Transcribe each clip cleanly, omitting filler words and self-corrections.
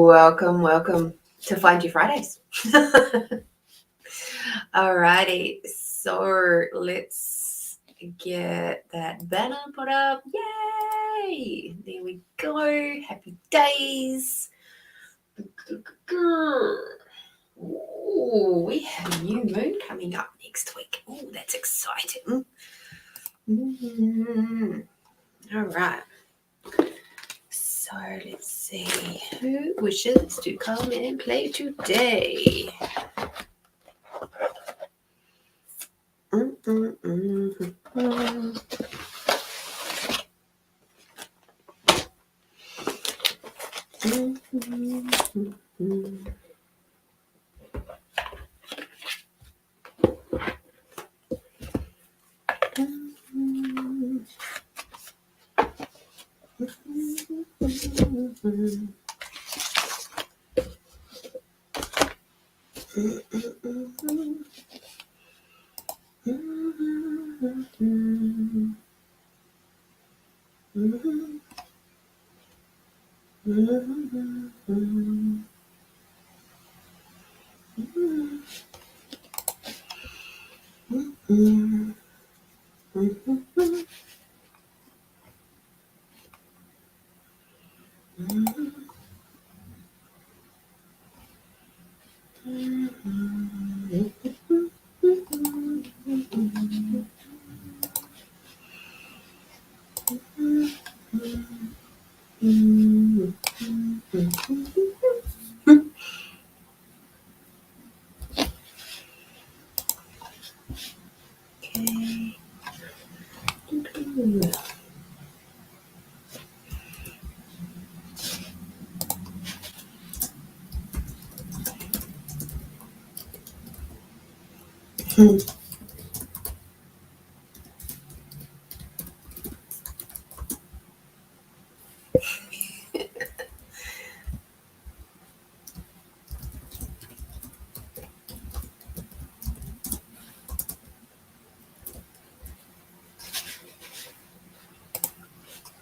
Welcome to Find You Fridays. Alrighty, so let's get that banner put up. Yay! There we go. Happy days. Ooh, we have a new moon coming up next week. Oh, that's exciting. All right. So let's see who wishes to come and play today.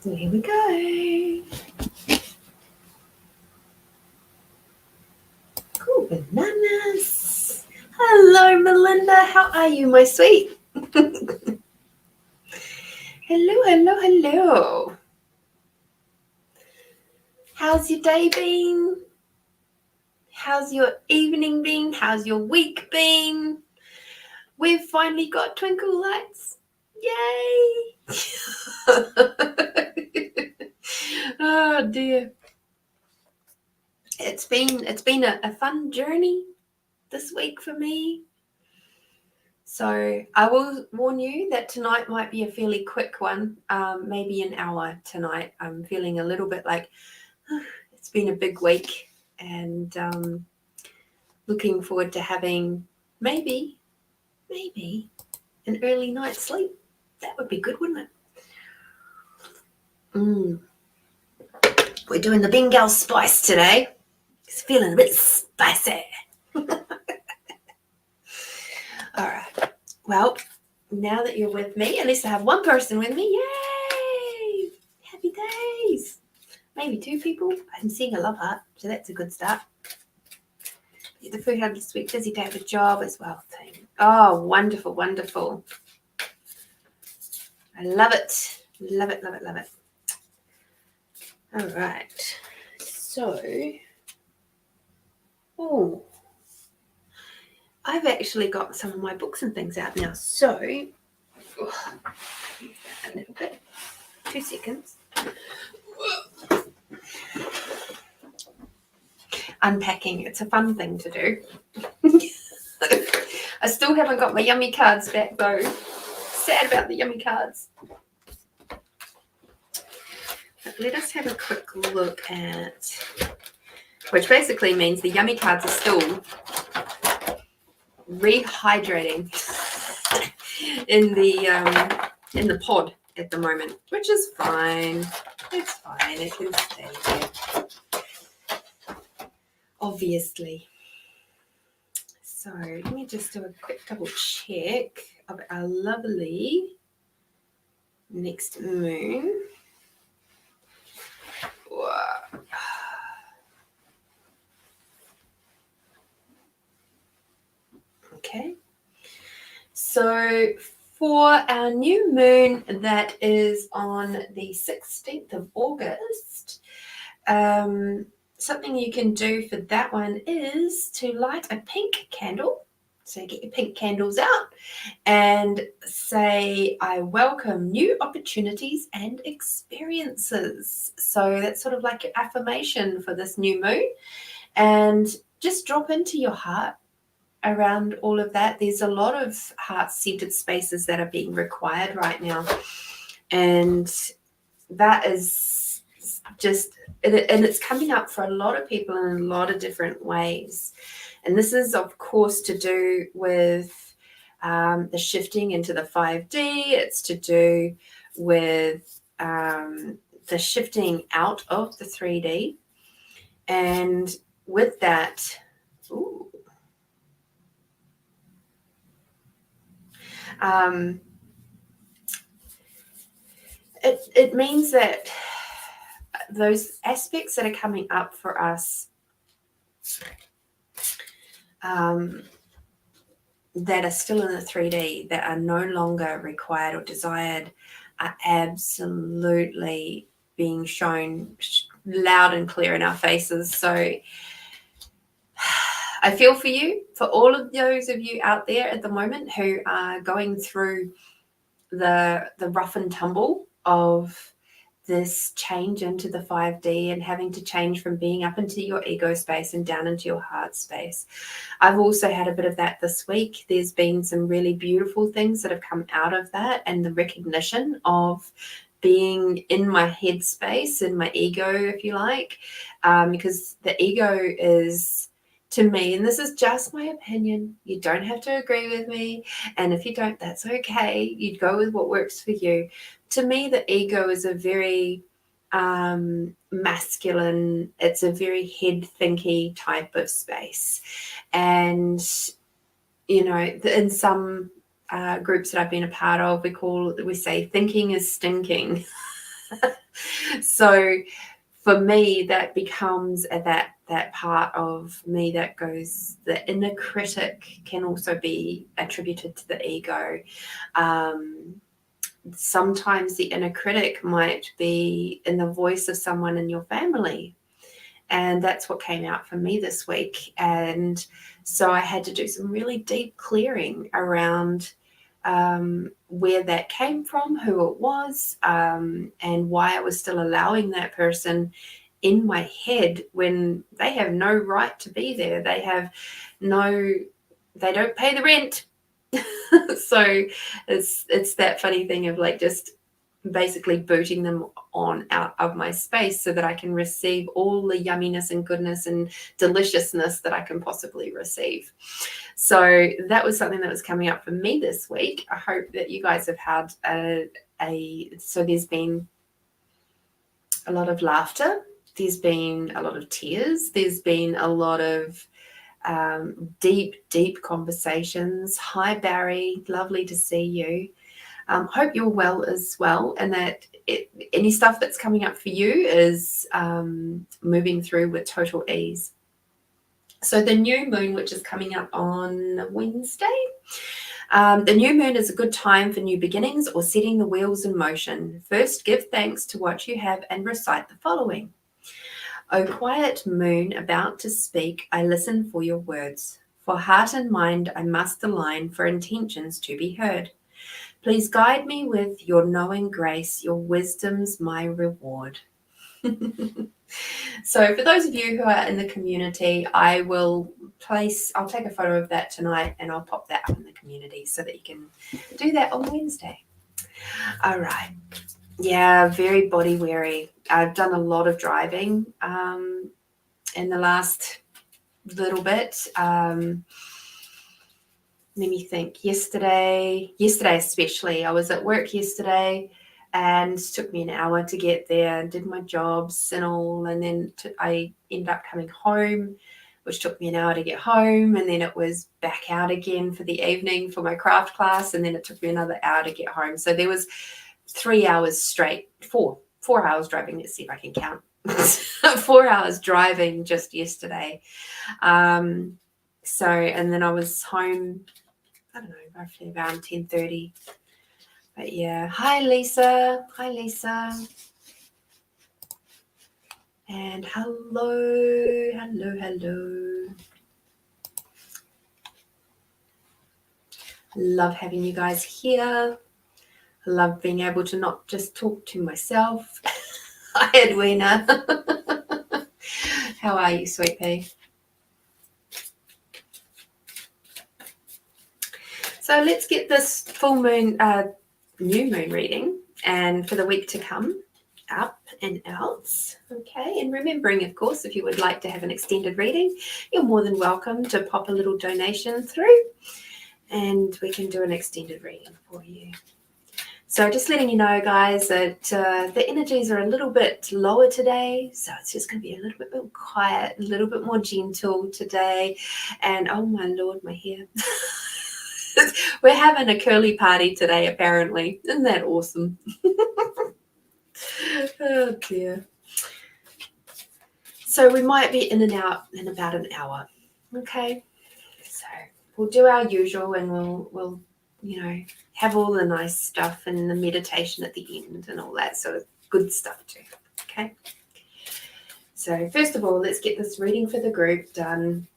Here we go. Cool bananas. Hello, Melinda. How are you, my sweet? Hello. How's your day been? How's your evening been? How's your week been? We've finally got twinkle lights. Yay! Oh dear. It's been a fun journey this week for me. So I will warn you that tonight might be a fairly quick one, maybe an hour tonight. I'm feeling a little bit like it's been a big week, and looking forward to having maybe an early night's sleep. That would be good, wouldn't it? We're doing the Bengal spice today. It's feeling a bit spicy. All right. Well, now that you're with me, at least I have one person with me. Yay! Happy days. Maybe two people. I'm seeing a love heart, so that's a good start. The food hub this week. Busy day of a job as well. Oh, wonderful. I love it. Love it. All right. So, I've actually got some of my books and things out now. So, a little bit. 2 seconds. Unpacking. It's a fun thing to do. I still haven't got my yummy cards back though. Sad about the yummy cards. But let us have a quick look at, which basically means the yummy cards are still rehydrating in the pod at the moment, which is fine. It's fine. It can stay there. Obviously. So let me just do a quick double check of our lovely next moon. Okay. So for our new moon that is on the 16th of August, something you can do for that one is to light a pink candle. So get your pink candles out and say, I welcome new opportunities and experiences. So that's sort of like your affirmation for this new moon. And just drop into your heart around all of that. There's a lot of heart-centered spaces that are being required right now. And that is just, and it's coming up for a lot of people in a lot of different ways. And this is, of course, to do with the shifting into the 5D. It's to do with the shifting out of the 3D. And with that, it means that those aspects that are coming up for us that are still in the 3D, that are no longer required or desired, are absolutely being shown loud and clear in our faces. So I feel for you, for all of those of you out there at the moment who are going through the rough and tumble of this change into the 5D and having to change from being up into your ego space and down into your heart space. I've also had a bit of that this week. There's been some really beautiful things that have come out of that, and the recognition of being in my head space, in my ego, if you like, because the ego is, to me, and this is just my opinion, you don't have to agree with me, and if you don't, that's okay. You'd go with what works for you. To me, the ego is a very masculine, it's a very head thinky type of space. And, you know, in some groups that I've been a part of, we say thinking is stinking. So for me, that becomes that part of me that goes, the inner critic can also be attributed to the ego. Sometimes the inner critic might be in the voice of someone in your family. And that's what came out for me this week. And so I had to do some really deep clearing around where that came from, who it was, and why I was still allowing that person in my head when they have no right to be there. They don't pay the rent. So it's that funny thing of like just basically booting them out of my space so that I can receive all the yumminess and goodness and deliciousness that I can possibly receive. So that was something that was coming up for me this week. I hope that you guys have had so there's been a lot of laughter, there's been a lot of tears, there's been a lot of deep conversations. Hi Barry, lovely to see you. Hope you're well as well, and that any stuff that's coming up for you is moving through with total ease. So the new moon, which is coming up on Wednesday, the new moon is a good time for new beginnings or setting the wheels in motion. First, give thanks to what you have and recite the following. O quiet moon about to speak, I listen for your words. For heart and mind I must align for intentions to be heard. Please guide me with your knowing grace, your wisdom's my reward. So for those of you who are in the community, I'll take a photo of that tonight and I'll pop that up in the community so that you can do that on Wednesday. All right. Yeah, very body weary. I've done a lot of driving in the last little bit. Let me think. Yesterday especially, I was at work yesterday and it took me an hour to get there and did my jobs and all, and then I ended up coming home, which took me an hour to get home, and then it was back out again for the evening for my craft class, and then it took me another hour to get home. So there was 3 hours straight, four hours driving. Let's see if I can count. 4 hours driving just yesterday. So, and then I was home, I don't know, roughly around 10:30. But yeah, hi Lisa. Hi Lisa. And hello, hello, hello. Love having you guys here. Love being able to not just talk to myself. Hi Edwina. How are you, sweet pea? So let's get this full moon, new moon reading, and for the week to come, up and out. Okay, and remembering, of course, if you would like to have an extended reading, you're more than welcome to pop a little donation through, and we can do an extended reading for you. So just letting you know, guys, that the energies are a little bit lower today. So it's just going to be a little bit more quiet, a little bit more gentle today. And oh my Lord, my hair. We're having a curly party today, apparently. Isn't that awesome? Oh dear. So we might be in and out in about an hour. Okay. So we'll do our usual, and we'll have all the nice stuff and the meditation at the end and all that sort of good stuff too. Okay. So first of all, let's get this reading for the group done.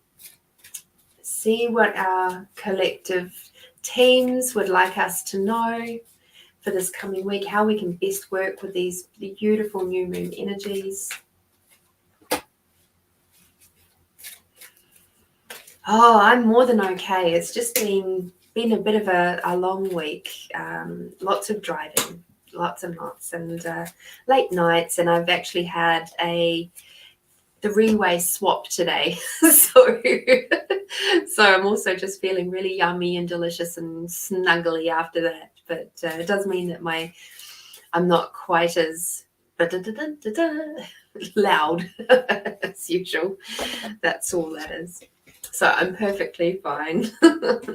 See what our collective teams would like us to know for this coming week, how we can best work with these beautiful new moon energies. Oh, I'm more than okay. It's just been a bit of a long week. Lots of driving, lots and lots, and late nights. And I've actually had the three-way swap today. so I'm also just feeling really yummy and delicious and snuggly after that. But it does mean that I'm not quite as loud as usual. That's all that is. So I'm perfectly fine.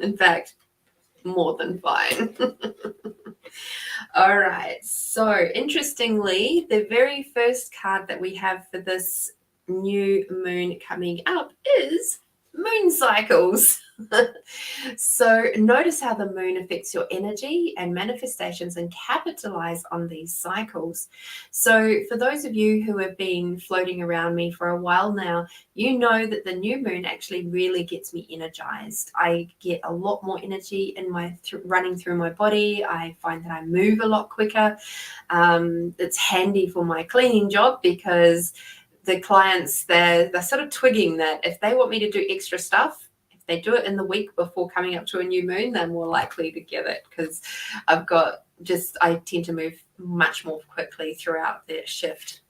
In fact, more than fine. All right. So interestingly, the very first card that we have for this new moon coming up is moon cycles. So notice how the moon affects your energy and manifestations, and capitalize on these cycles. So for those of you who have been floating around me for a while now, you know that the new moon actually really gets me energized. I get a lot more energy in my running through my body. I find that I move a lot quicker. It's handy for my cleaning job because the clients, they're sort of twigging that if they want me to do extra stuff, if they do it in the week before coming up to a new moon, they're more likely to get it, because I tend to move much more quickly throughout their shift.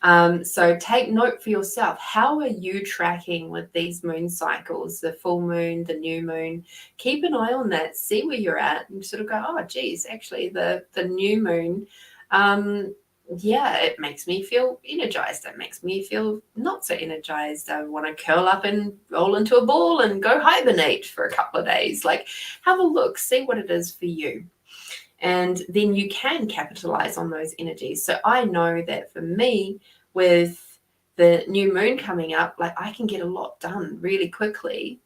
So take note for yourself. How are you tracking with these moon cycles, the full moon, the new moon? Keep an eye on that, see where you're at, and sort of go, oh, geez, actually the new moon, it makes me feel energized. It makes me feel not so energized. I want to curl up and roll into a ball and go hibernate for a couple of days. Like, have a look, see what it is for you. And then you can capitalize on those energies. So I know that for me, with the new moon coming up, like, I can get a lot done really quickly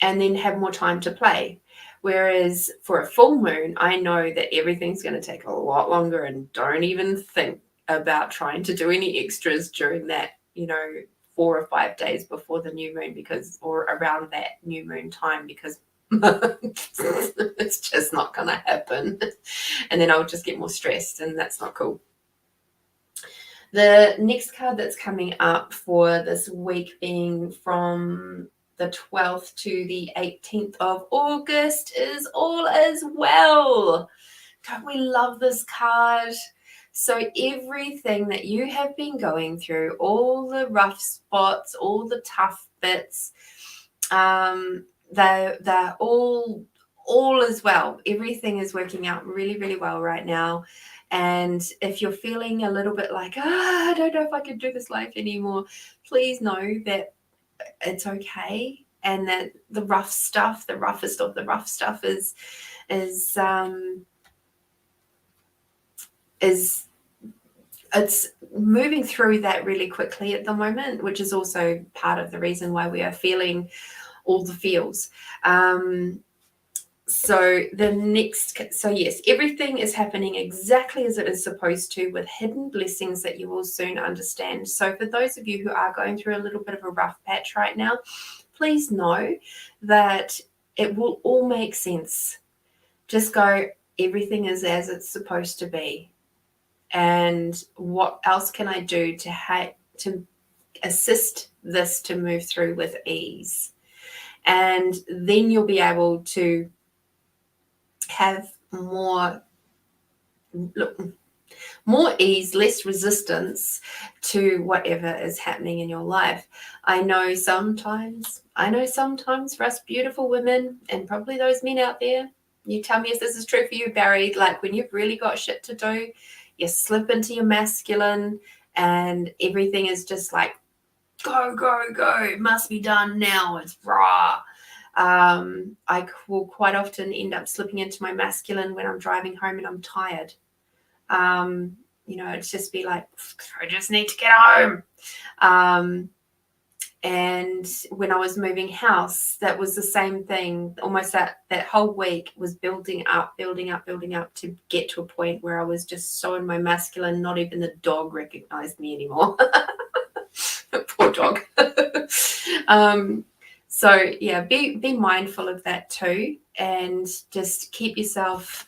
and then have more time to play. Whereas for a full moon, I know that everything's going to take a lot longer, and don't even think about trying to do any extras during that, 4 or 5 days before the new moon, or around that new moon time, because it's just not going to happen. And then I'll just get more stressed, and that's not cool. The next card that's coming up for this week, being from the 12th to the 18th of August, is All Is Well. Don't we love this card? So everything that you have been going through, all the rough spots, all the tough bits, they're all is well. Everything is working out really, really well right now. And if you're feeling a little bit like, I don't know if I can do this life anymore, please know that it's okay, and that the rough stuff, the roughest of the rough stuff, is it's moving through that really quickly at the moment, which is also part of the reason why we are feeling all the feels. So yes, everything is happening exactly as it is supposed to, with hidden blessings that you will soon understand. So for those of you who are going through a little bit of a rough patch right now, please know that it will all make sense. Just go, everything is as it's supposed to be. And what else can I do to assist this to move through with ease? And then you'll be able to have more ease, less resistance to whatever is happening in your life. I know sometimes for us beautiful women, and probably those men out there, you tell me if this is true for you, Barry, like when you've really got shit to do, you slip into your masculine and everything is just like, go, go, go, it must be done now, it's raw. I will quite often end up slipping into my masculine when I'm driving home and I'm tired. It's just be like, I just need to get home. And when I was moving house, that was the same thing. Almost that whole week was building up to get to a point where I was just so in my masculine, not even the dog recognized me anymore. Poor dog. So yeah, be mindful of that too, and just keep yourself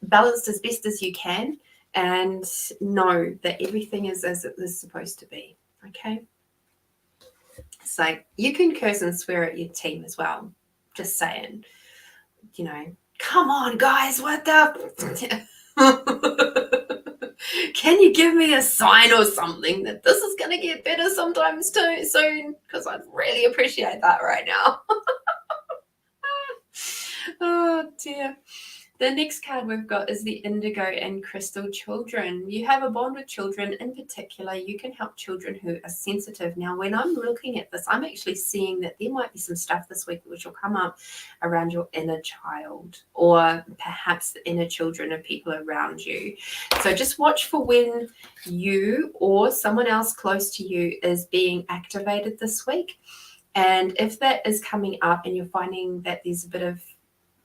balanced as best as you can, and know that everything is as it is supposed to be. Okay. So you can curse and swear at your team as well. Just saying, come on, guys, what the? Can you give me a sign or something that this is going to get better sometimes too soon? Because I'd really appreciate that right now. Oh, dear. The next card we've got is the Indigo and Crystal Children. You have a bond with children. In particular, you can help children who are sensitive. Now, when I'm looking at this, I'm actually seeing that there might be some stuff this week which will come up around your inner child, or perhaps the inner children of people around you. So just watch for when you or someone else close to you is being activated this week. And if that is coming up and you're finding that there's a bit of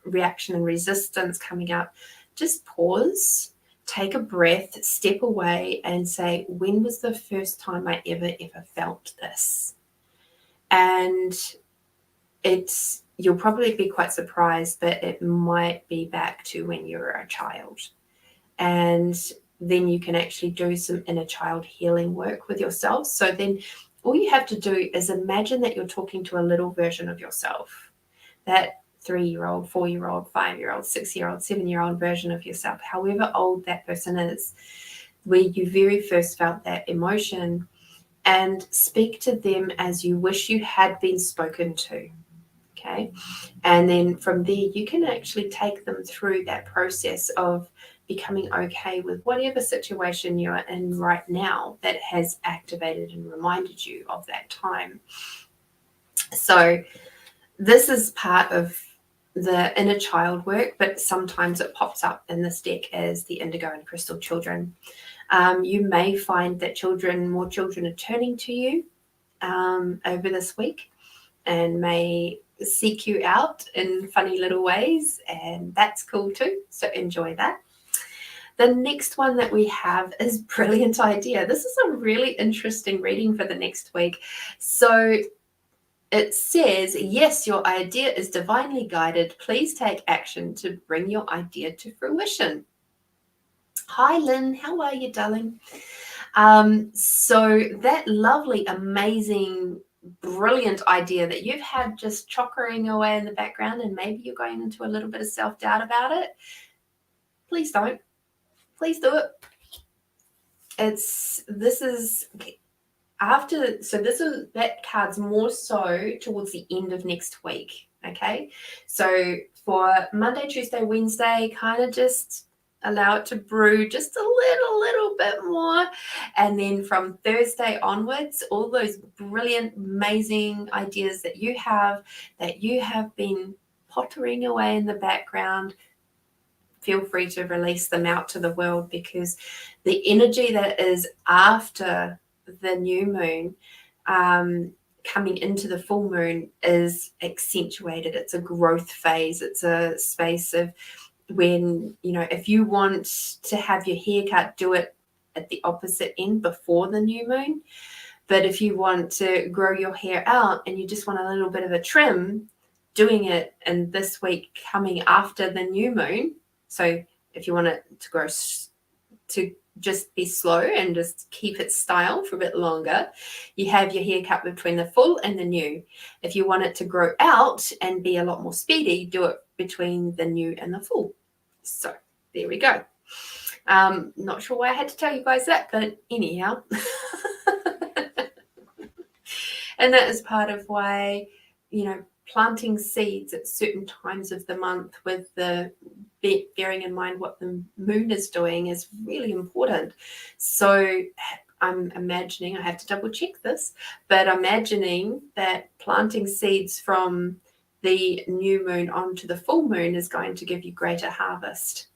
reaction and resistance coming up, just pause, take a breath, step away and say, when was the first time I ever felt this? And you'll probably be quite surprised, but it might be back to when you were a child. And then you can actually do some inner child healing work with yourself. So then all you have to do is imagine that you're talking to a little version of yourself, that 3-year-old, 4-year-old, 5-year-old, 6-year-old, 7-year-old version of yourself, however old that person is, where you very first felt that emotion, and speak to them as you wish you had been spoken to. Okay. And then from there, you can actually take them through that process of becoming okay with whatever situation you're in right now that has activated and reminded you of that time. So this is part of the inner child work, but sometimes it pops up in this deck as the Indigo and Crystal Children. You may find that more children are turning to you over this week and may seek you out in funny little ways, and that's cool too. So enjoy that. The next one that we have is Brilliant Idea. This is a really interesting reading for the next week. So it says, yes, your idea is divinely guided. Please take action to bring your idea to fruition. Hi, Lynn. How are you, darling? So that lovely, amazing, brilliant idea that you've had just chockering away in the background, and maybe you're going into a little bit of self-doubt about it, please don't. Please do it. That card's more so towards the end of next week. Okay, so for Monday, Tuesday, Wednesday, kind of just allow it to brew just a little bit more, and then from Thursday onwards, all those brilliant, amazing ideas that you have been pottering away in the background, feel free to release them out to the world, because the energy that is after the new moon coming into the full moon is accentuated. It's a growth phase. It's a space of when, if you want to have your hair cut, do it at the opposite end before the new moon. But if you want to grow your hair out and you just want a little bit of a trim, doing it in this week coming after the new moon. So if you want it to grow, to just be slow and just keep its style for a bit longer, you have your hair cut between the full and the new. If you want it to grow out and be a lot more speedy, do it between the new and the full. So there we go. Not sure why I had to tell you guys that, but anyhow. And that is part of why, planting seeds at certain times of the month with the bearing in mind what the moon is doing is really important. So I'm imagining, I have to double check this, but imagining that planting seeds from the new moon onto the full moon is going to give you greater harvest,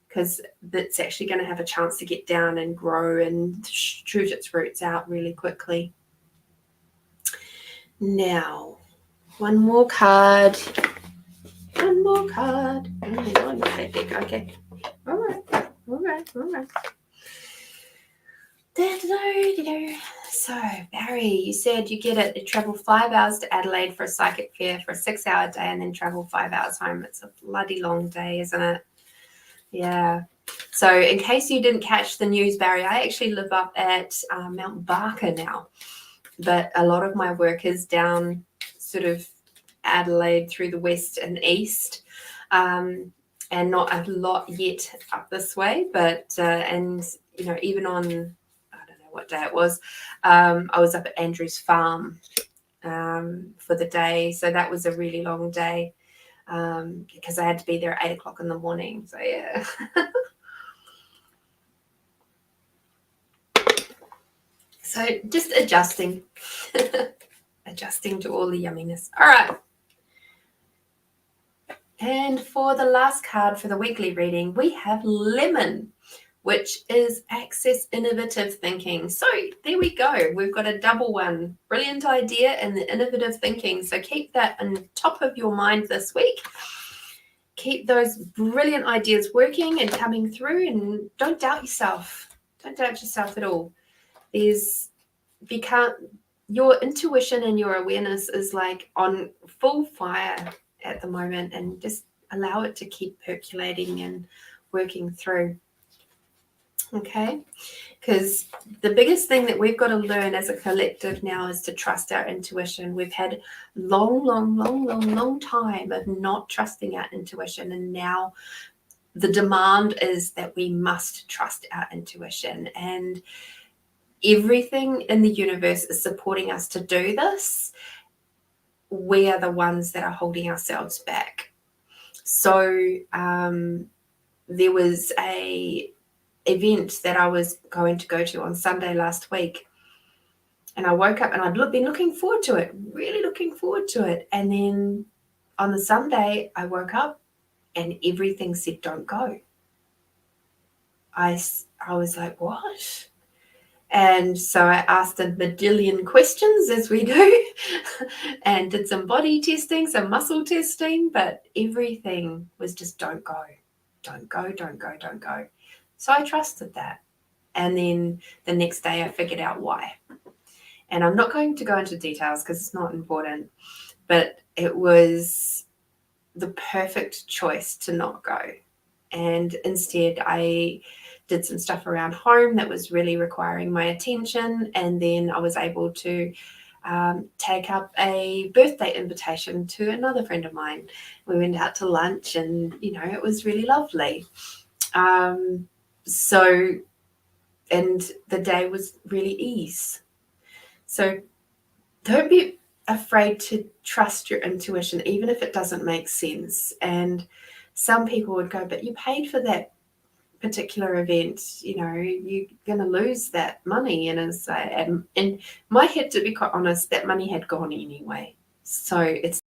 because it's actually going to have a chance to get down and grow and shoot its roots out really quickly. Now, one more card. Hang on, okay. All right. So, Barry, you said you get it. You travel 5 hours to Adelaide for a psychic fair for a 6-hour day and then travel 5 hours home. It's a bloody long day, isn't it? Yeah. So in case you didn't catch the news, Barry, I actually live up at Mount Barker now. But a lot of my work is down sort of Adelaide through the west and east, and not a lot yet up this way. But, and, even on, I don't know what day it was, I was up at Andrew's farm for the day. So that was a really long day because I had to be there at 8 o'clock in the morning. So, yeah. So just adjusting to all the yumminess. All right. And for the last card for the weekly reading, we have Lemon, which is Access Innovative Thinking. So there we go. We've got a double one. Brilliant idea and the innovative thinking. So keep that on top of your mind this week. Keep those brilliant ideas working and coming through, and don't doubt yourself. Don't doubt yourself at all. Your intuition and your awareness is like on full fire at the moment, and just allow it to keep percolating and working through. Okay, because the biggest thing that we've got to learn as a collective now is to trust our intuition. We've had long time of not trusting our intuition, and now the demand is that we must trust our intuition, and everything in the universe is supporting us to do this. We are the ones that are holding ourselves back. So there was a event that I was going to go to on Sunday last week, and I woke up and I'd been looking forward to it, really looking forward to it. And then on the Sunday, I woke up and everything said, don't go. I was like, what? And so I asked a million questions, as we do, and did some body testing, some muscle testing, but everything was just don't go. So I trusted that. And then the next day I figured out why. And I'm not going to go into details because it's not important, but it was the perfect choice to not go. And instead I did some stuff around home that was really requiring my attention. And then I was able to take up a birthday invitation to another friend of mine. We went out to lunch and, it was really lovely. And the day was really ease. So don't be afraid to trust your intuition, even if it doesn't make sense. And some people would go, but you paid for that particular event, you're going to lose that money. And as in my head, to be quite honest, that money had gone anyway. So it's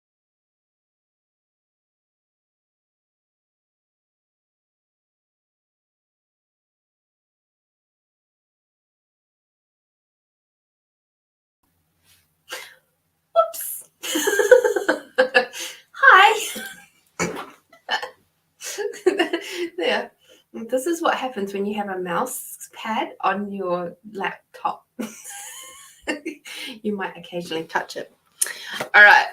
this is what happens when you have a mouse pad on your laptop. You might occasionally touch it. All right.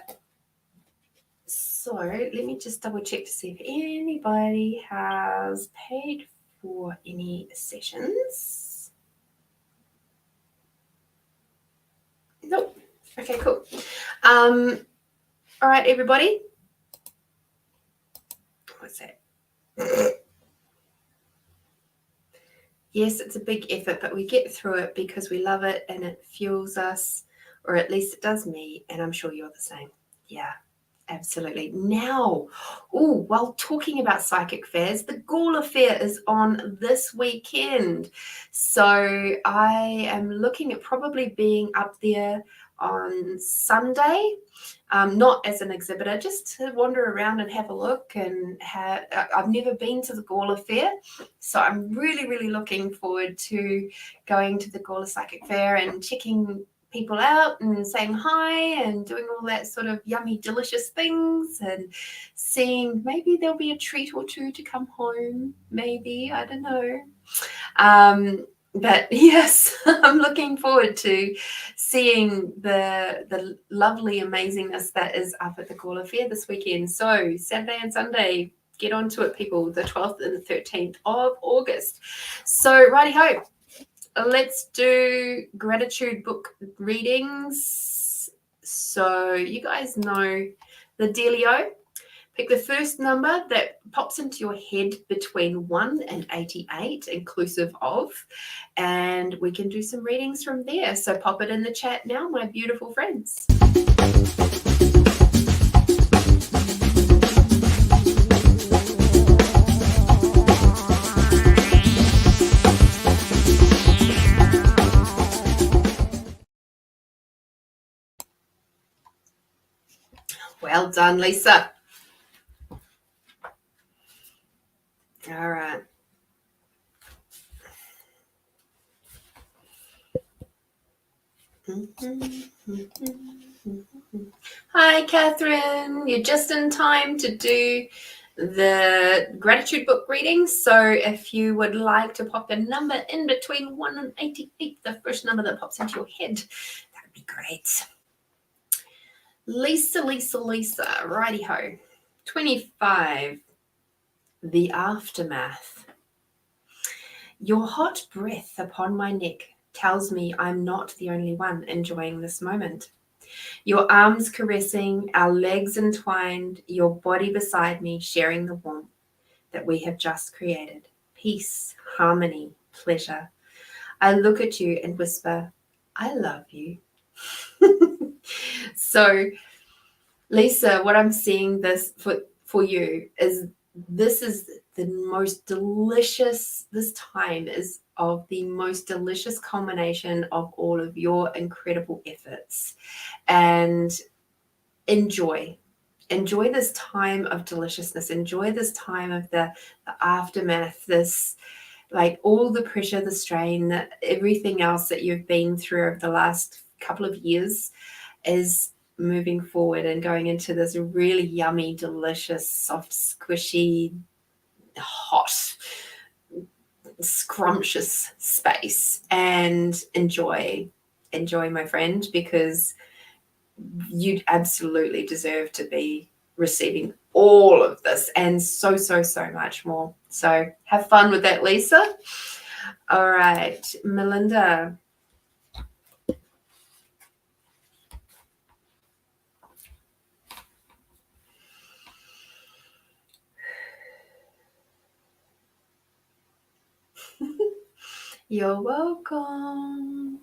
So let me just double check to see if anybody has paid for any sessions. Nope. Okay, cool. All right, everybody. What's that? Yes, it's a big effort, but we get through it because we love it and it fuels us, or at least it does me, and I'm sure you're the same. Yeah, absolutely. Now, while talking about psychic fairs, the Gawler Fair is on this weekend. So I am looking at probably being up there on Sunday. Not as an exhibitor, just to wander around and have a look. And I've never been to the Gawler Fair, so I'm really, really looking forward to going to the Gawler Psychic Fair and checking people out and saying hi and doing all that sort of yummy, delicious things and seeing maybe there'll be a treat or two to come home. Maybe, I don't know. But yes, I'm looking forward to seeing the lovely amazingness that is up at the Gawler Fair this weekend. So Saturday and Sunday, get onto it, people, the 12th and the 13th of August. So righty-ho, let's do gratitude book readings. So you guys know the dealio. Pick the first number that pops into your head between 1 and 88, inclusive of, and we can do some readings from there. So pop it in the chat now, my beautiful friends. Well done, Lisa. All right. Hi, Catherine. You're just in time to do the gratitude book reading. So if you would like to pop a number in between 1 and 88, the first number that pops into your head, that would be great. Lisa, righty-ho. 25, the aftermath. Your hot breath upon my neck tells me I'm not the only one enjoying this moment. Your arms caressing, our legs entwined, your body beside me sharing the warmth that we have just created. Peace, harmony, pleasure. I look at you and whisper, I love you. So, Lisa, what I'm seeing this for you is this is the most delicious, this time is of the most delicious culmination of all of your incredible efforts. And enjoy this time of deliciousness. Enjoy this time of the aftermath, this, like, all the pressure, the strain, everything else that you've been through over the last couple of years is moving forward and going into this really yummy, delicious, soft, squishy, hot, scrumptious space. And enjoy, my friend, because you'd absolutely deserve to be receiving all of this and so much more. So have fun with that, Lisa. All right, Melinda. You're welcome.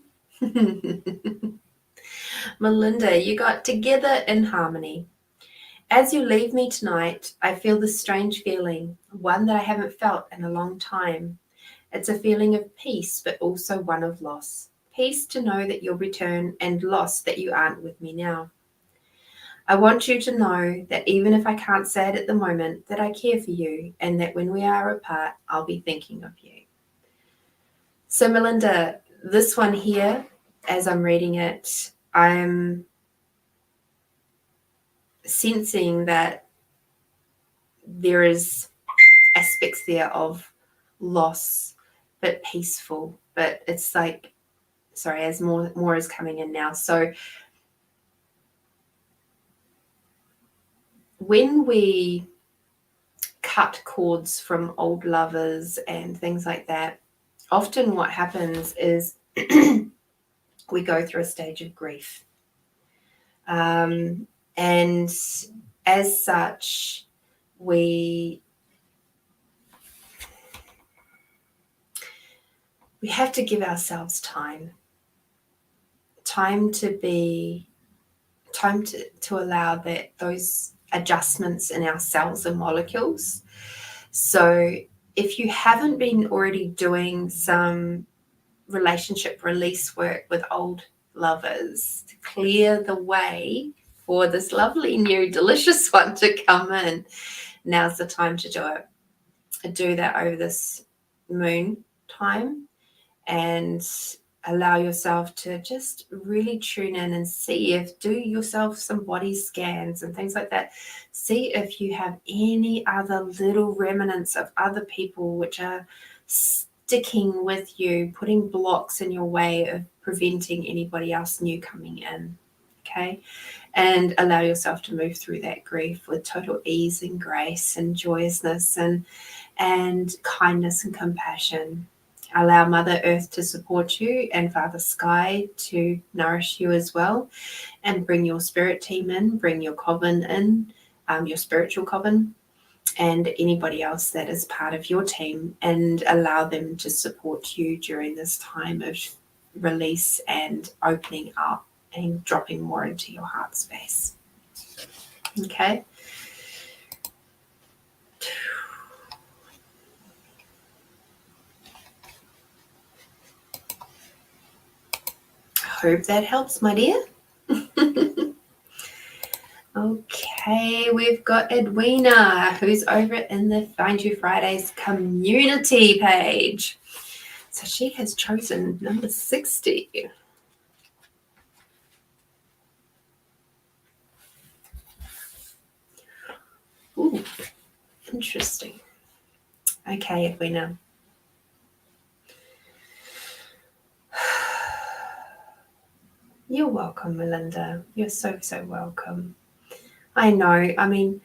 Melinda, you got together in harmony. As you leave me tonight, I feel this strange feeling, one that I haven't felt in a long time. It's a feeling of peace, but also one of loss. Peace to know that you'll return, and loss that you aren't with me now. I want you to know that even if I can't say it at the moment, that I care for you, and that when we are apart, I'll be thinking of you. So, Melinda, this one here, as I'm reading it, I'm sensing that there is aspects there of loss, but peaceful. But it's like, sorry, as more is coming in now. So when we cut cords from old lovers and things like that, often what happens is we go through a stage of grief. And as such, we have to give ourselves time to allow that those adjustments in our cells and molecules. So if you haven't been already doing some relationship release work with old lovers to clear the way for this lovely new delicious one to come in, now's the time to do it. Do that over this moon time and allow yourself to just really tune in and do yourself some body scans and things like that. See if you have any other little remnants of other people which are sticking with you, putting blocks in your way of preventing anybody else new coming in. Okay. And allow yourself to move through that grief with total ease and grace and joyousness and kindness and compassion. Allow Mother Earth to support you and Father Sky to nourish you as well. And bring your spirit team in, bring your coven in, your spiritual coven, and anybody else that is part of your team, and allow them to support you during this time of release and opening up and dropping more into your heart space. Okay. Hope that helps, my dear. Okay, we've got Edwina, who's over in the Find You Fridays community page. So she has chosen number 60. Ooh, interesting. Okay, Edwina. You're welcome, Melinda. You're so, so welcome. I know. I mean,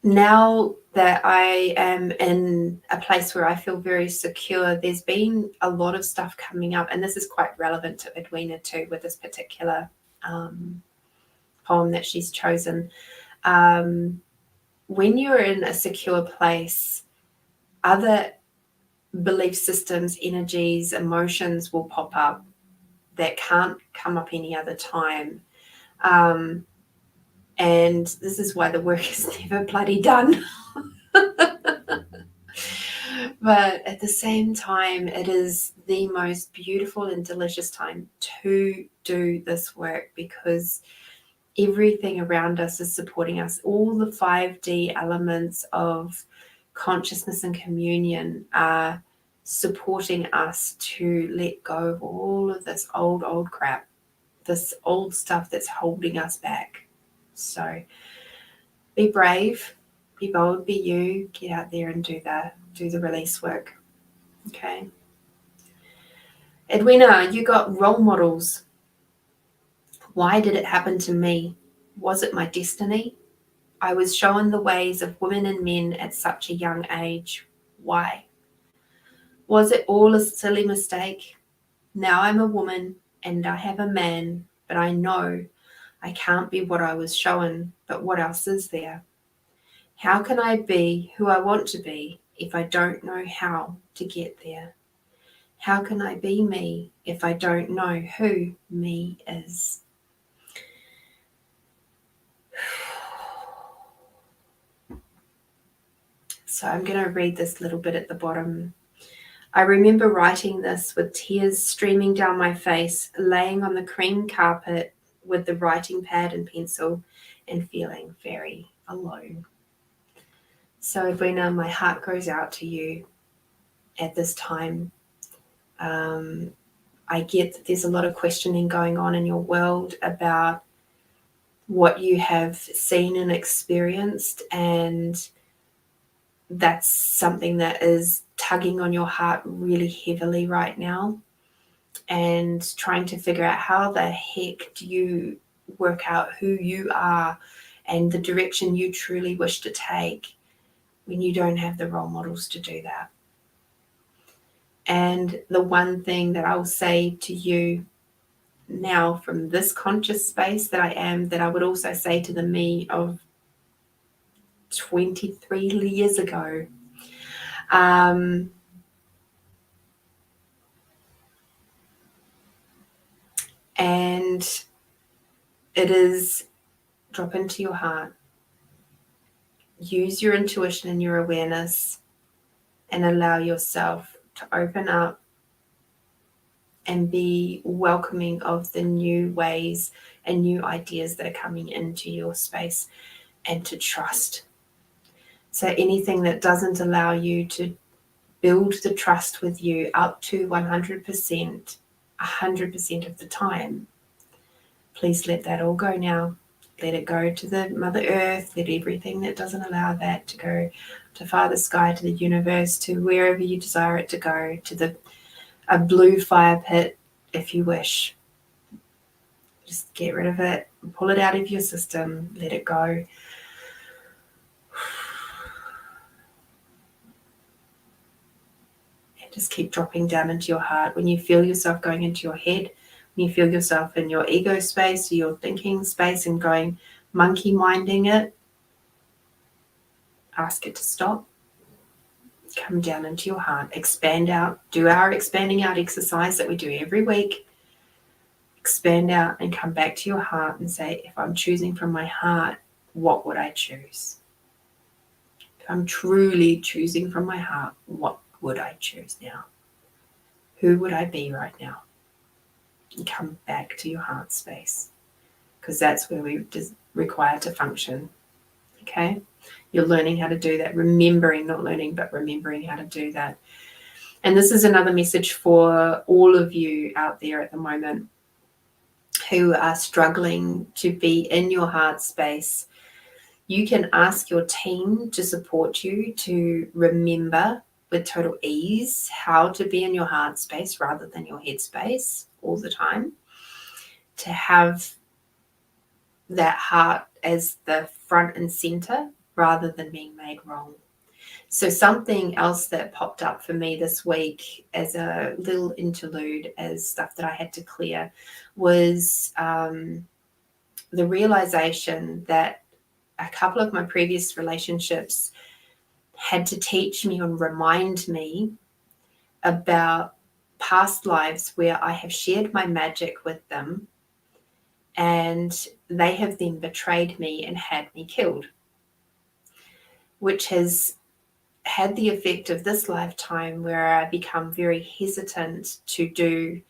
now that I am in a place where I feel very secure, there's been a lot of stuff coming up, and this is quite relevant to Edwina too with this particular poem that she's chosen. When you're in a secure place, other belief systems, energies, emotions will pop up that can't come up any other time. And this is why the work is never bloody done. But at the same time, it is the most beautiful and delicious time to do this work, because everything around us is supporting us. All the 5D elements of consciousness and communion are supporting us to let go of all of this old crap, this old stuff that's holding us back. So be brave, be bold, be you, get out there and do the release work. Okay. Edwina, you got role models. Why did it happen to me? Was it my destiny? I was shown the ways of women and men at such a young age. Why? Was it all a silly mistake? Now I'm a woman and I have a man, but I know I can't be what I was shown, but what else is there? How can I be who I want to be if I don't know how to get there? How can I be me if I don't know who me is? So I'm going to read this little bit at the bottom. I remember writing this with tears streaming down my face, laying on the cream carpet with the writing pad and pencil, and feeling very alone. So Edwina, my heart goes out to you at this time. I get that there's a lot of questioning going on in your world about what you have seen and experienced, and that's something that is tugging on your heart really heavily right now and trying to figure out how the heck do you work out who you are and the direction you truly wish to take when you don't have the role models to do that. And the one thing that I will say to you now from this conscious space that I am, that I would also say to the me of 23 years ago, and it is drop into your heart, use your intuition and your awareness, and allow yourself to open up and be welcoming of the new ways and new ideas that are coming into your space, and to trust. So anything that doesn't allow you to build the trust with you up to 100%, 100% of the time, please let that all go now. Let it go to the Mother Earth. Let everything that doesn't allow that to go to Father Sky, to the universe, to wherever you desire it to go, to a blue fire pit, if you wish. Just get rid of it, pull it out of your system, let it go. And just keep dropping down into your heart. When you feel yourself going into your head, when you feel yourself in your ego space or your thinking space and going monkey minding it, ask it to stop. Come down into your heart, expand out, do our expanding out exercise that we do every week. Expand out and come back to your heart and say, if I'm choosing from my heart, what would I choose? If I'm truly choosing from my heart, what would I choose now? Who would I be right now? And come back to your heart space, because that's where we're required to function. Okay? You're learning how to do that, remembering, not learning, but remembering how to do that. And this is another message for all of you out there at the moment who are struggling to be in your heart space. You can ask your team to support you to remember with total ease how to be in your heart space rather than your head space all the time, to have that heart as the front and center rather than being made wrong. So something else that popped up for me this week as a little interlude, as stuff that I had to clear, was the realization that a couple of my previous relationships had to teach me and remind me about past lives where I have shared my magic with them and they have then betrayed me and had me killed, which has had the effect of this lifetime where I become very hesitant to do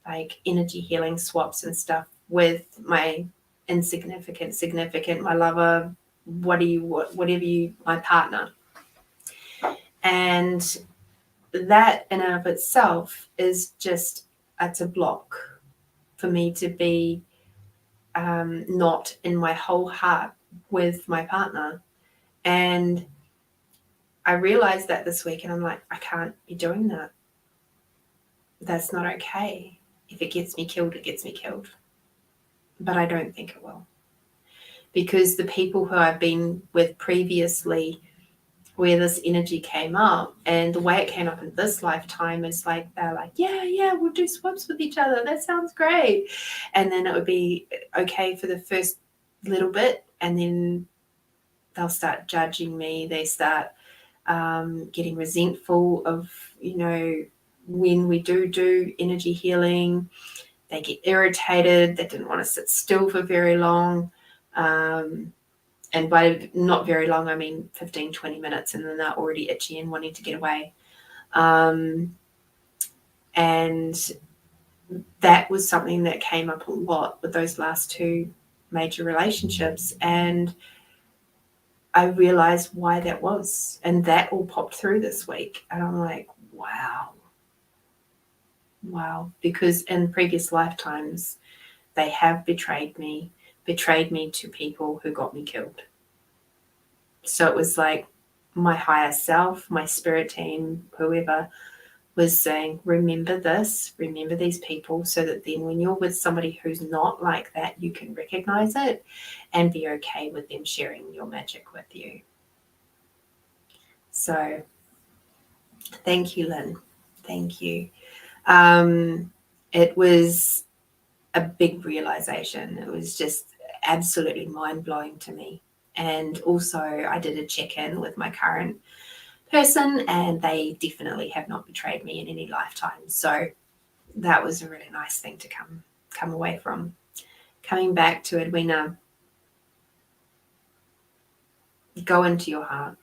like energy healing swaps and stuff with my insignificant, significant, my lover, whatever you, my partner. And that in and of itself is just, it's a block for me to be not in my whole heart with my partner. And I realized that this week, and I'm like, I can't be doing that. That's not okay. If it gets me killed, it gets me killed. But I don't think it will. Because the people who I've been with previously, where this energy came up, and the way it came up in this lifetime is like, they're like, yeah, we'll do swaps with each other. That sounds great. And then it would be okay for the first little bit, and then they'll start judging me. They start getting resentful of, when we do energy healing. They get irritated. They didn't want to sit still for very long. And by not very long, I mean 15, 20 minutes, and then they're already itchy and wanting to get away. And that was something that came up a lot with those last two major relationships. And I realized why that was. And that all popped through this week. And I'm like, wow. Because in previous lifetimes, they have betrayed me to people who got me killed. So it was like, my higher self, my spirit team, whoever was saying, remember this, remember these people, so that then when you're with somebody who's not like that, you can recognize it and be okay with them sharing your magic with you. So thank you, Lynn. Thank you. It was a big realization. It was just absolutely mind-blowing to me. And also I did a check-in with my current person, and they definitely have not betrayed me in any lifetime. So that was a really nice thing to come away from. Coming back to Edwina, go into your heart,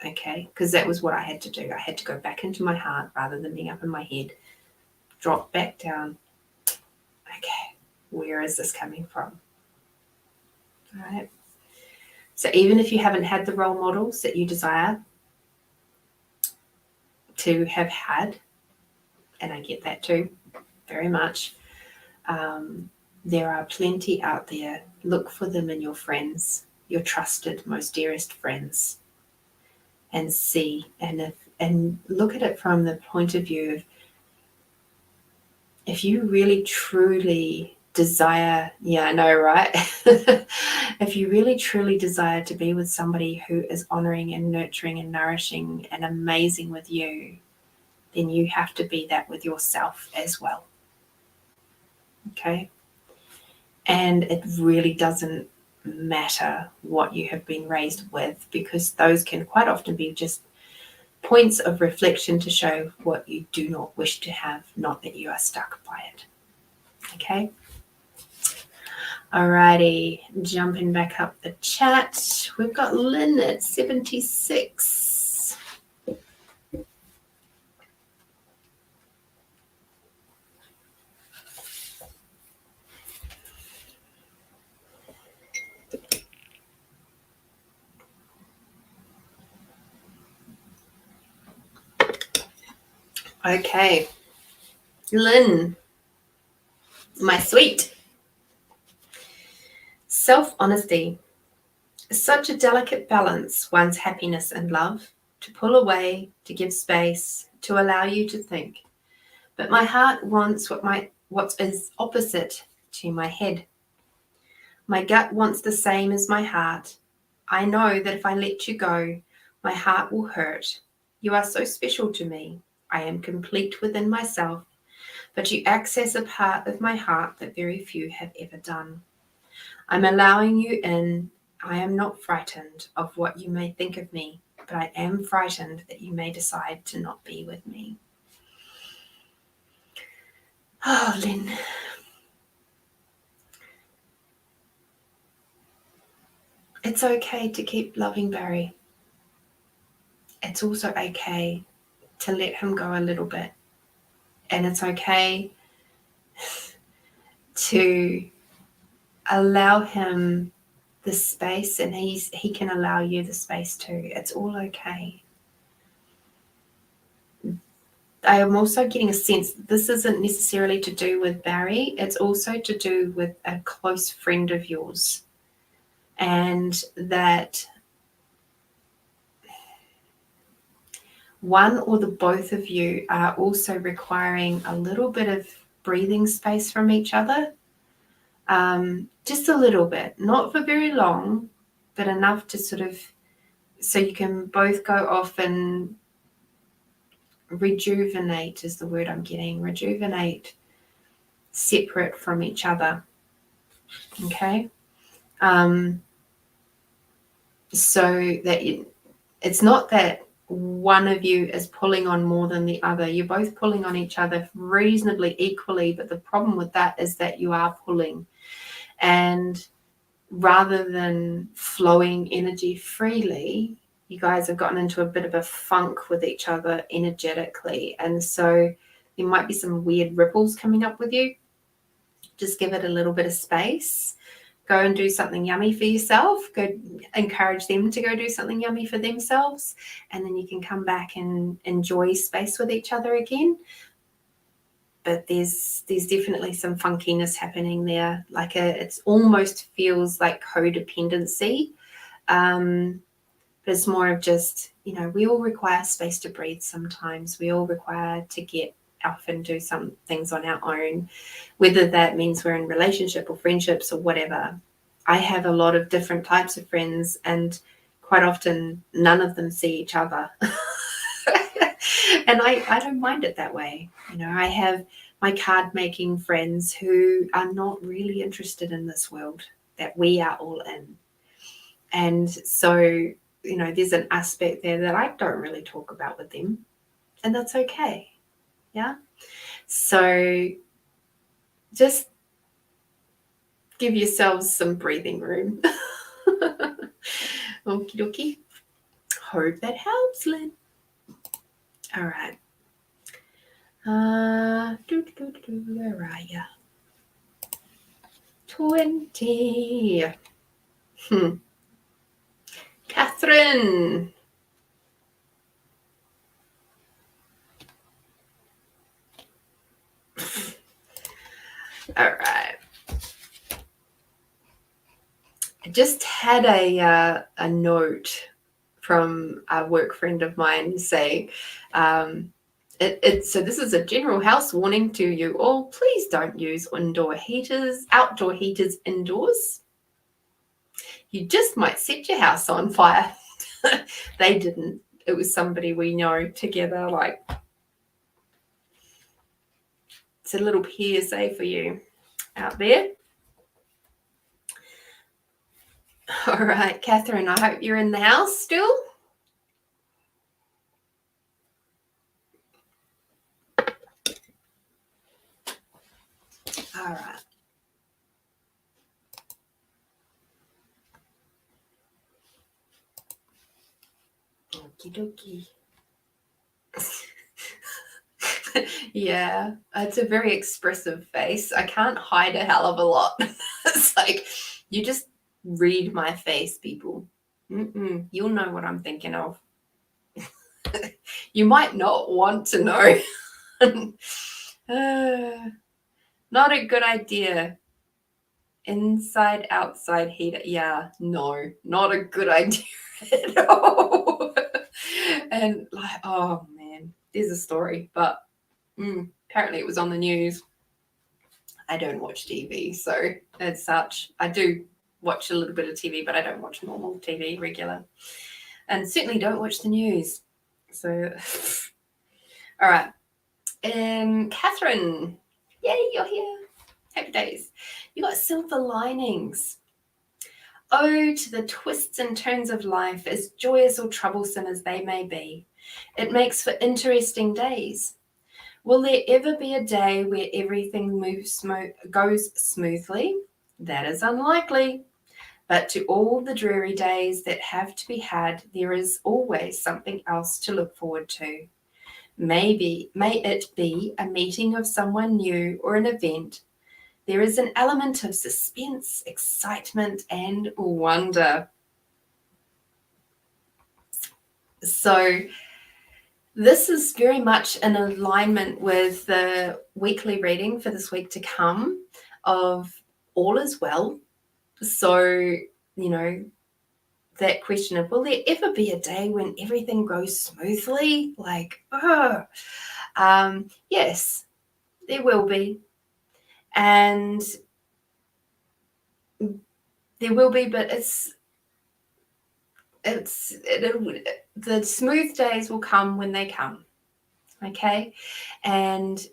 okay? Because that was what I had to do. I had to go back into my heart rather than being up in my head. Drop back down. Okay, where is this coming from? All right. So even if you haven't had the role models that you desire to have had, and I get that too, very much, there are plenty out there. Look for them in your friends, your trusted, most dearest friends, and see, and look at it from the point of view of, if you really truly desire, yeah, I know, right? If you really truly desire to be with somebody who is honoring and nurturing and nourishing and amazing with you, then you have to be that with yourself as well. Okay? And it really doesn't matter what you have been raised with, because those can quite often be just points of reflection to show what you do not wish to have, not that you are stuck by it. Okay? Alrighty, jumping back up the chat. We've got Lynn at 76. Okay, Lynn, my sweet. Self-honesty is such a delicate balance, one's happiness and love, to pull away, to give space, to allow you to think. But my heart wants what is opposite to my head. My gut wants the same as my heart. I know that if I let you go, my heart will hurt. You are so special to me. I am complete within myself, but you access a part of my heart that very few have ever done. I'm allowing you in. I am not frightened of what you may think of me, but I am frightened that you may decide to not be with me. Oh, Lynn. It's okay to keep loving Barry. It's also okay to let him go a little bit. And it's okay to allow him the space, and he can allow you the space too. It's all okay. I am also getting a sense this isn't necessarily to do with Barry. It's also to do with a close friend of yours. And that one or the both of you are also requiring a little bit of breathing space from each other. Just a little bit, not for very long, but enough to sort of, so you can both go off and rejuvenate is the word I'm getting, rejuvenate separate from each other. Okay. So that it's not that one of you is pulling on more than the other. You're both pulling on each other reasonably equally, but the problem with that is that you are pulling. And rather than flowing energy freely, you guys have gotten into a bit of a funk with each other energetically. And so there might be some weird ripples coming up with you. Just give it a little bit of space. Go and do something yummy for yourself. Go encourage them to go do something yummy for themselves. And then you can come back and enjoy space with each other again. But there's definitely some funkiness happening there. Like it almost feels like codependency. But it's more of just, we all require space to breathe sometimes. We all require to get off and do some things on our own, whether that means we're in relationship or friendships or whatever. I have a lot of different types of friends, and quite often none of them see each other. And I don't mind it that way. I have my card making friends who are not really interested in this world that we are all in. And so, there's an aspect there that I don't really talk about with them, and that's okay. Yeah. So just give yourselves some breathing room. Okie dokie. Hope that helps, Lynn. All right. Where are you? 20. Catherine. All right. I just had a note from a work friend of mine say, so this is a general house warning to you all. Please don't use outdoor heaters indoors. You just might set your house on fire. They didn't. It was somebody we know together. Like, it's a little PSA for you out there. All right, Catherine, I hope you're in the house still. All right. Okie dokie. Yeah, it's a very expressive face. I can't hide a hell of a lot. It's like, you just read my face, people. You'll know what I'm thinking of. You might not want to know. Not a good idea. Inside, outside heater. Yeah, no, not a good idea at all. And like, oh man, there's a story, but apparently it was on the news. I don't watch TV, so as such, I do watch a little bit of TV, but I don't watch normal TV regular, and certainly don't watch the news. So, all right. Catherine, yay, you're here. Happy days. You got silver linings. Oh, to the twists and turns of life, as joyous or troublesome as they may be. It makes for interesting days. Will there ever be a day where everything goes smoothly? That is unlikely. But to all the dreary days that have to be had, there is always something else to look forward to. May it be a meeting of someone new or an event. There is an element of suspense, excitement, and wonder. So this is very much in alignment with the weekly reading for this week to come of all is well. So, that question of, will there ever be a day when everything goes smoothly? Like, yes, there will be. And there will be, but the smooth days will come when they come. Okay. And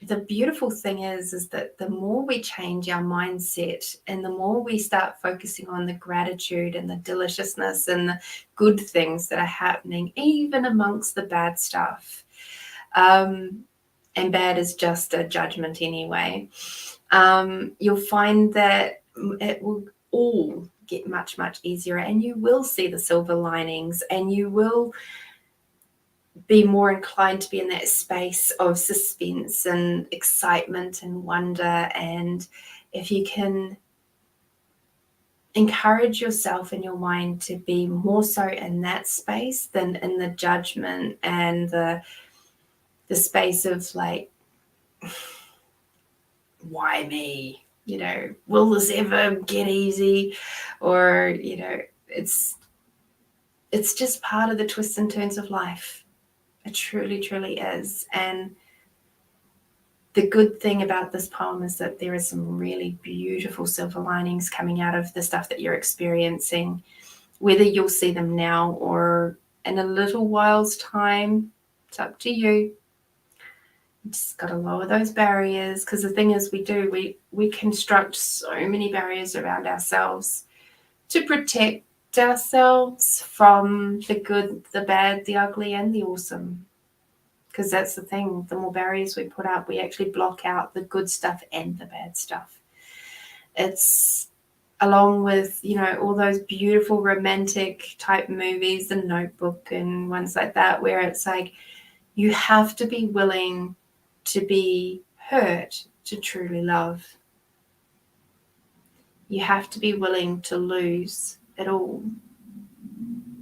the beautiful thing is that the more we change our mindset and the more we start focusing on the gratitude and the deliciousness and the good things that are happening, even amongst the bad stuff, and bad is just a judgment anyway, you'll find that it will all get much, much easier, and you will see the silver linings, and you will be more inclined to be in that space of suspense and excitement and wonder. And if you can encourage yourself and your mind to be more so in that space than in the judgment and the space of like, why me? Will this ever get easy? Or, it's it's just part of the twists and turns of life. It truly, truly is. And the good thing about this poem is that there are some really beautiful silver linings coming out of the stuff that you're experiencing, whether you'll see them now or in a little while's time. It's up to you. You just got to lower those barriers, because the thing is, we construct so many barriers around ourselves to protect ourselves from the good, the bad, the ugly, and the awesome. Because that's the thing, the more barriers we put up, we actually block out the good stuff and the bad stuff. It's along with, you know, all those beautiful romantic type movies, The Notebook and ones like that, where it's like you have to be willing to be hurt to truly love. You have to be willing to lose it all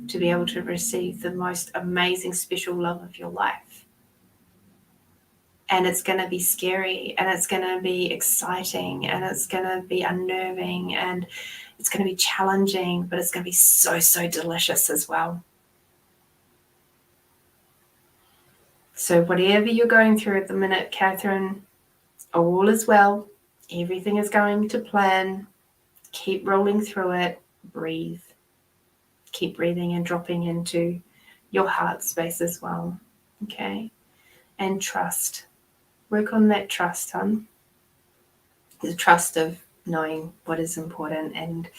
to be able to receive the most amazing, special love of your life. And it's going to be scary, and it's going to be exciting, and it's going to be unnerving, and it's going to be challenging, but it's going to be so, so delicious as well. So whatever you're going through at the minute, Catherine, all is well. Everything is going to plan. Keep rolling through it. Breathe. Keep breathing and dropping into your heart space as well. Okay? And trust. Work on that trust, hon. The trust of knowing what is important and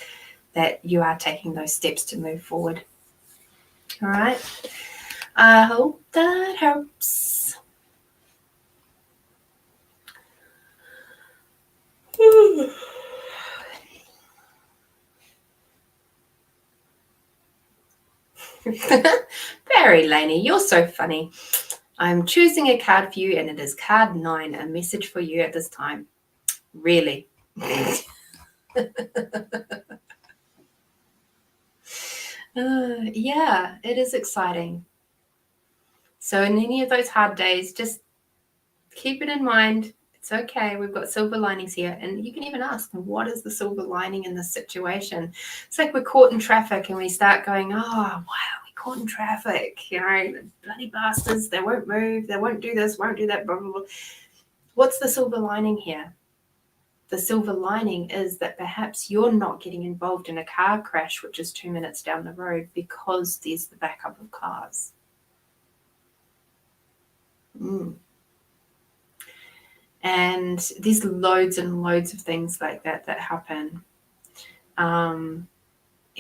that you are taking those steps to move forward. All right? I hope that helps. Very Lainey, you're so funny. I'm choosing a card for you, and it is card 9, a message for you at this time. Really? Yeah, it is exciting. So in any of those hard days, just keep it in mind. It's okay. We've got silver linings here. And you can even ask, what is the silver lining in this situation? It's like we're caught in traffic and we start going, oh, wow, we're caught in traffic. You know, bloody bastards, they won't move. They won't do this, won't do that, blah, blah, blah. What's the silver lining here? The silver lining is that perhaps you're not getting involved in a car crash, which is 2 minutes down the road, because there's the backup of cars. And there's loads and loads of things like that happen. You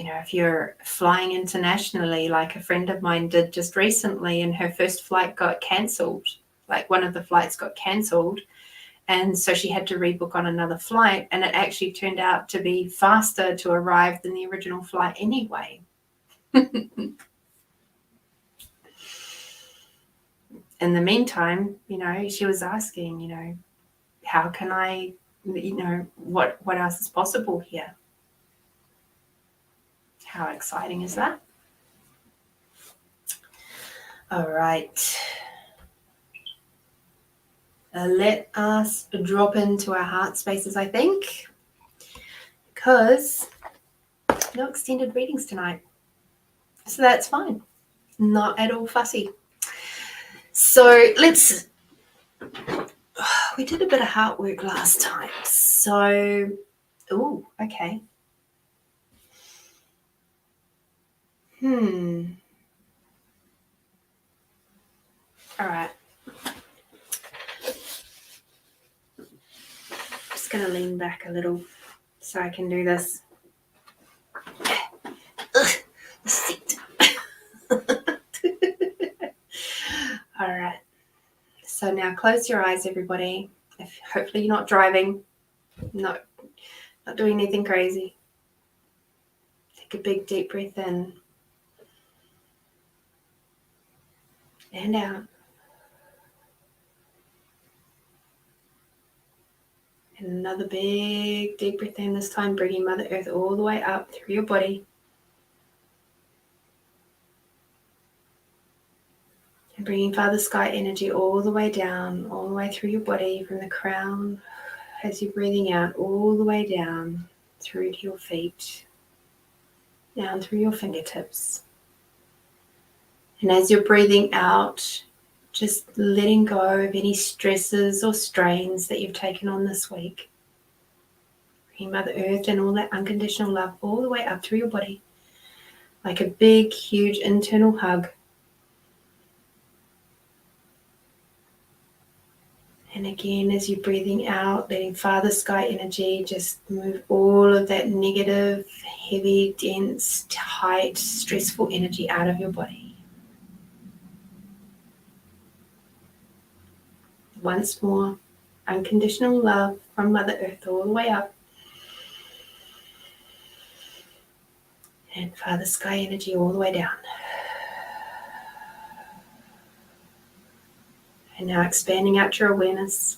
know, if you're flying internationally, like a friend of mine did just recently, and her first flight got cancelled. Like one of the flights got cancelled. And so she had to rebook on another flight. And it actually turned out to be faster to arrive than the original flight anyway. In the meantime, you know, she was asking, you know, how can I, you know, what else is possible here? How exciting is that? All right. Let us drop into our heart spaces, I think, because no extended readings tonight. So that's fine. Not at all fussy. So we did a bit of heart work last time. So, okay. All right. Just going to lean back a little so I can do this. The seat. All right. So now close your eyes, everybody. Hopefully you're not driving. Not doing anything crazy. Take a big deep breath in and out. And another big deep breath in, this time bringing Mother Earth all the way up through your body. And bringing Father Sky energy all the way down, all the way through your body, from the crown as you're breathing out, all the way down through to your feet, down through your fingertips. And as you're breathing out, just letting go of any stresses or strains that you've taken on this week. Bring Mother Earth and all that unconditional love all the way up through your body, like a big, huge internal hug. And again, as you're breathing out, letting Father Sky energy just move all of that negative, heavy, dense, tight, stressful energy out of your body. Once more, unconditional love from Mother Earth all the way up. And Father Sky energy all the way down. And now expanding out your awareness.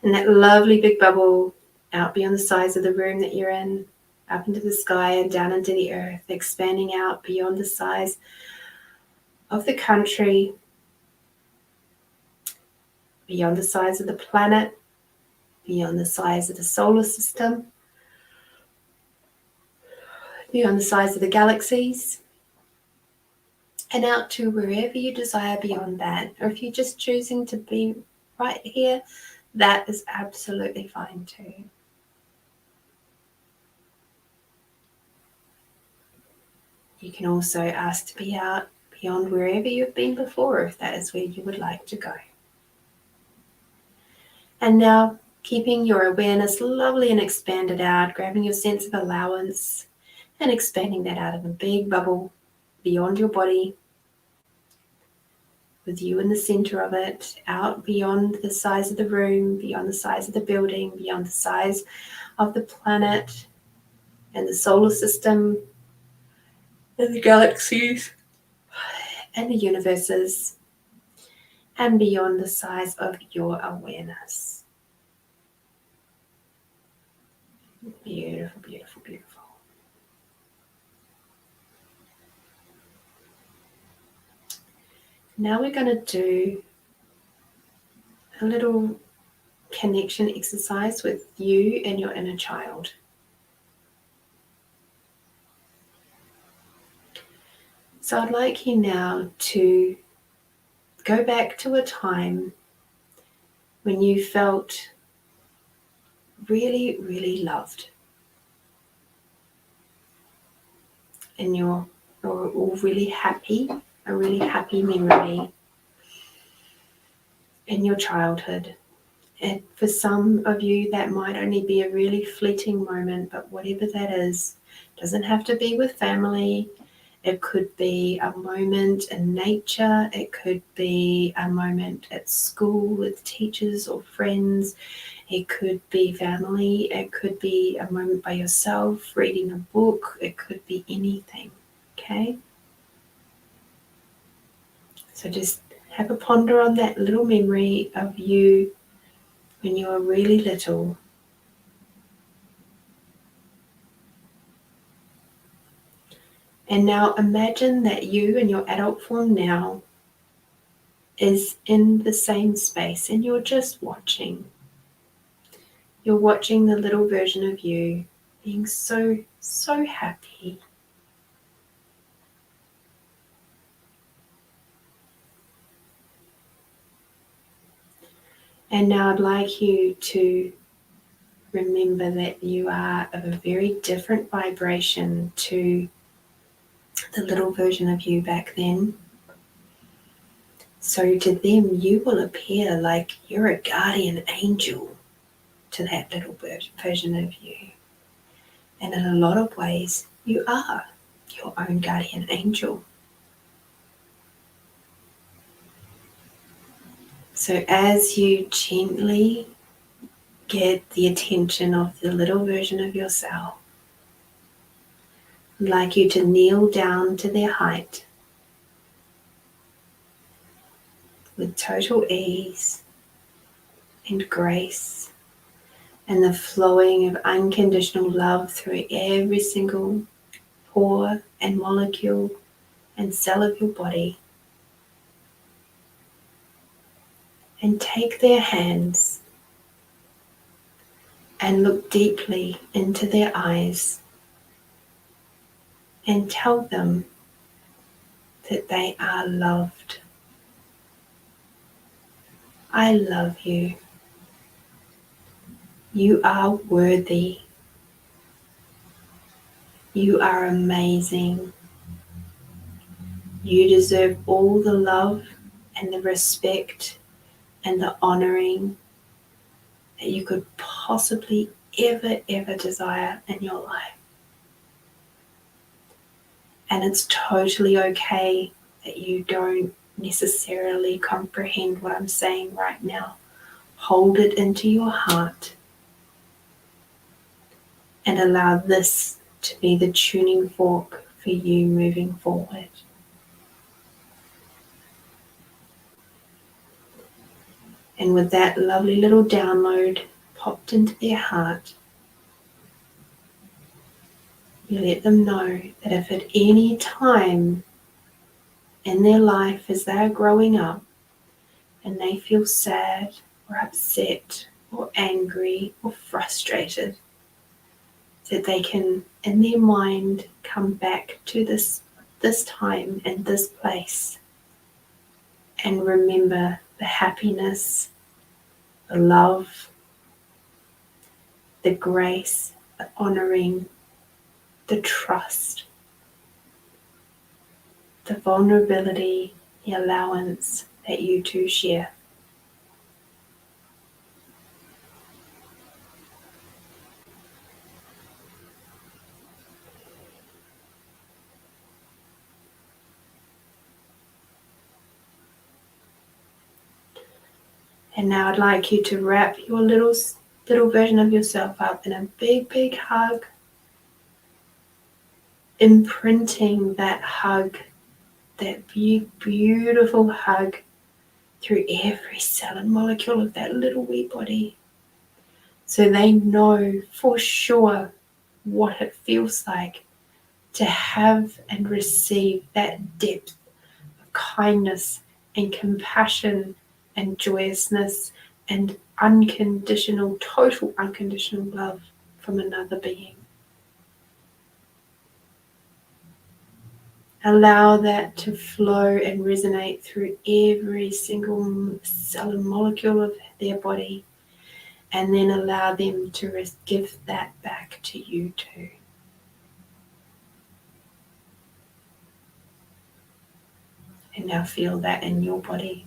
And that lovely big bubble out beyond the size of the room that you're in, up into the sky and down into the earth, expanding out beyond the size of the country, beyond the size of the planet, beyond the size of the solar system, beyond the size of the galaxies, and out to wherever you desire beyond that. Or if you're just choosing to be right here, that is absolutely fine too. You can also ask to be out beyond wherever you've been before, if that is where you would like to go. And now, keeping your awareness lovely and expanded out, grabbing your sense of allowance and expanding that out of a big bubble beyond your body, with you in the center of it, out beyond the size of the room, beyond the size of the building, beyond the size of the planet and the solar system and the galaxies and the universes, and beyond the size of your awareness. Beautiful, beautiful, beautiful. Now we're going to do a little connection exercise with you and your inner child. So I'd like you now to go back to a time when you felt really, really loved. And you're all really happy, a really happy memory in your childhood. And for some of you, that might only be a really fleeting moment, but whatever that is, doesn't have to be with family. It could be a moment in nature. It could be a moment at school with teachers or friends. It could be family. It could be a moment by yourself, reading a book. It could be anything, okay? So just have a ponder on that little memory of you when you were really little. And now imagine that you in your adult form now is in the same space and you're just watching. You're watching the little version of you being so, so happy. And now I'd like you to remember that you are of a very different vibration to the little version of you back then. So to them, you will appear like you're a guardian angel to that little version of you. And in a lot of ways, you are your own guardian angel. So as you gently get the attention of the little version of yourself, I'd like you to kneel down to their height with total ease and grace and the flowing of unconditional love through every single pore and molecule and cell of your body. And take their hands and look deeply into their eyes and tell them that they are loved. I love you. You are worthy. You are amazing. You deserve all the love and the respect and the honoring that you could possibly ever desire in your life. And it's totally okay that you don't necessarily comprehend what I'm saying right now. Hold it into your heart and allow this to be the tuning fork for you moving forward. And with that lovely little download popped into their heart, you let them know that if at any time in their life as they're growing up and they feel sad or upset or angry or frustrated, that they can in their mind come back to this time and this place and remember the happiness, the love, the grace, the honoring, the trust, the vulnerability, the allowance that you two share. And now I'd like you to wrap your little version of yourself up in a big hug, imprinting that hug, that beautiful hug through every cell and molecule of that little wee body, so they know for sure what it feels like to have and receive that depth of kindness and compassion and joyousness and unconditional, total unconditional love from another being. Allow that to flow and resonate through every single cell and molecule of their body, and then allow them to give that back to you too. And now feel that in your body.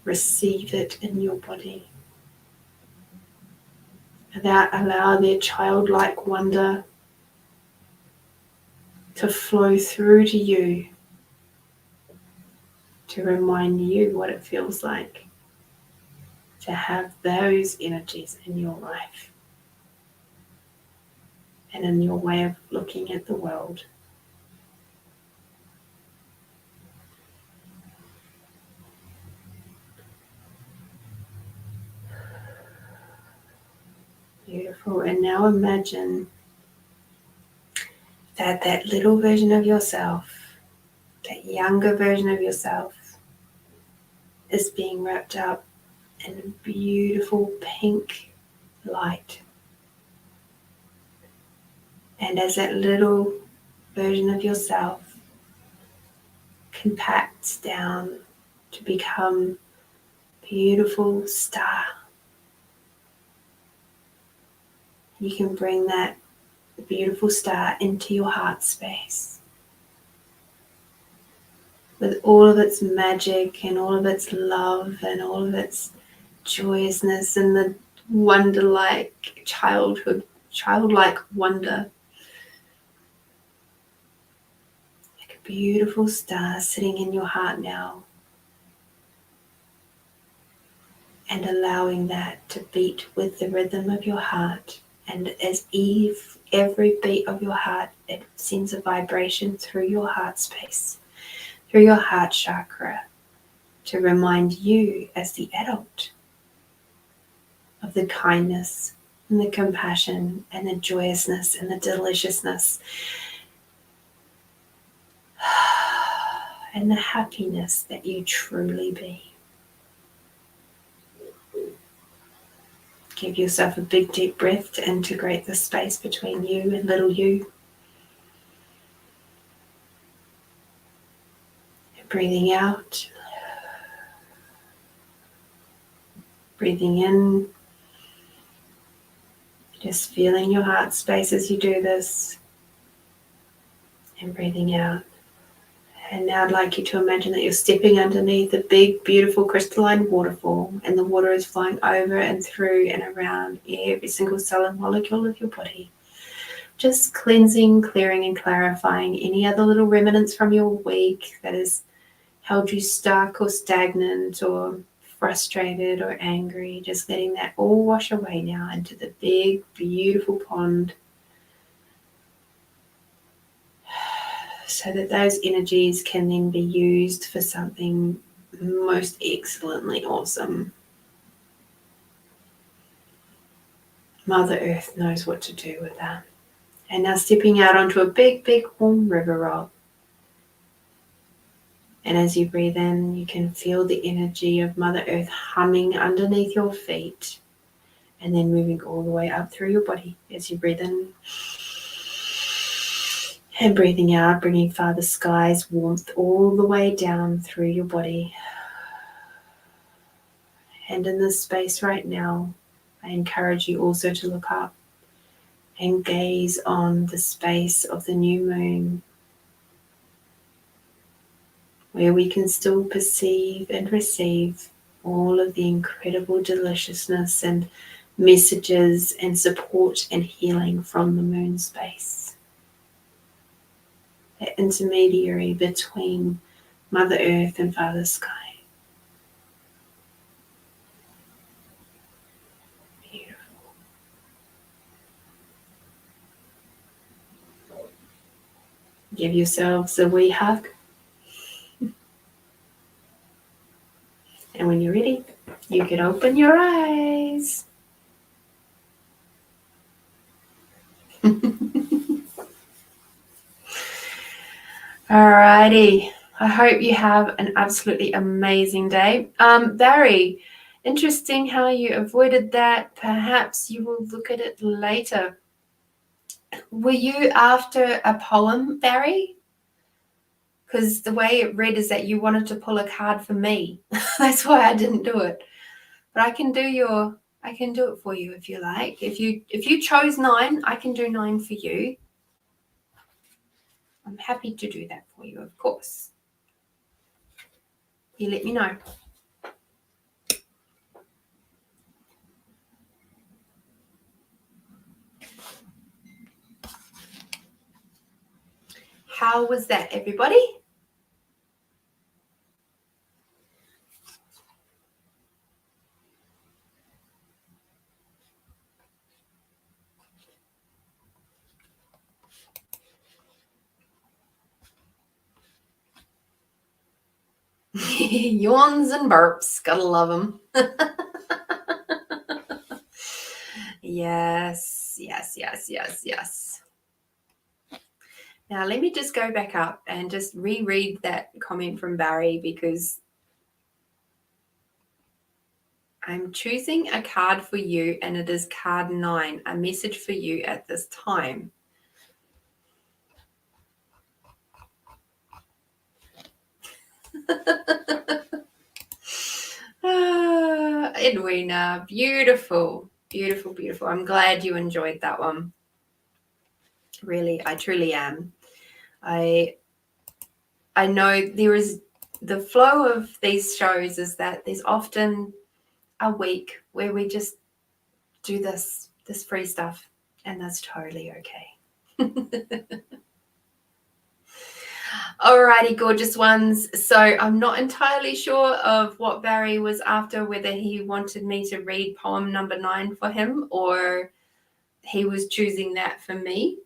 Receive it in your body. Allow their childlike wonder to flow through to you, to remind you what it feels like to have those energies in your life and in your way of looking at the world. Beautiful. And now imagine that that little version of yourself, that younger version of yourself, is being wrapped up in a beautiful pink light. And as that little version of yourself compacts down to become a beautiful star, you can bring that beautiful star into your heart space with all of its magic and all of its love and all of its joyousness and the wonder-like childlike wonder. Like a beautiful star sitting in your heart now, and allowing that to beat with the rhythm of your heart. And as every beat of your heart, it sends a vibration through your heart space, through your heart chakra, to remind you as the adult of the kindness and the compassion and the joyousness and the deliciousness and the happiness that you truly be. Give yourself a big deep breath to integrate the space between you and little you. Breathing out. Breathing in. Just feeling your heart space as you do this. And breathing out. And now I'd like you to imagine that you're stepping underneath a big, beautiful crystalline waterfall, and the water is flowing over and through and around every single cell and molecule of your body. Just cleansing, clearing, and clarifying any other little remnants from your week that has held you stuck or stagnant or frustrated or angry. Just letting that all wash away now into the big, beautiful pond, so that those energies can then be used for something most excellently awesome. Mother Earth knows what to do with that. And now stepping out onto a big, big warm river rock. And as you breathe in, you can feel the energy of Mother Earth humming underneath your feet, and then moving all the way up through your body as you breathe in. And breathing out, bringing Father Sky's warmth all the way down through your body. And in this space right now, I encourage you also to look up and gaze on the space of the new moon, where we can still perceive and receive all of the incredible deliciousness and messages and support and healing from the moon space. The intermediary between Mother Earth and Father Sky. Beautiful. Give yourselves a wee hug. And when you're ready, you can open your eyes. Alrighty. I hope you have an absolutely amazing day. Barry, interesting how you avoided that. Perhaps you will look at it later. Were you after a poem, Barry? Because the way it read is that you wanted to pull a card for me. That's why I didn't do it. But I can do it for you if you like. If you chose 9, I can do 9 for you. I'm happy to do that for you, of course. You let me know. How was that, everybody? Yawns and burps. Gotta love them. Yes. Now, let me just go back up and just reread that comment from Barry, because I'm choosing a card for you, and it is card 9, a message for you at this time. Edwina, beautiful. I'm glad you enjoyed that one. Really, I truly am. I know there is the flow of these shows is that there's often a week where we just do this free stuff, and that's totally okay. Alrighty, gorgeous ones. So I'm not entirely sure of what Barry was after, whether he wanted me to read poem number 9 for him, or he was choosing that for me.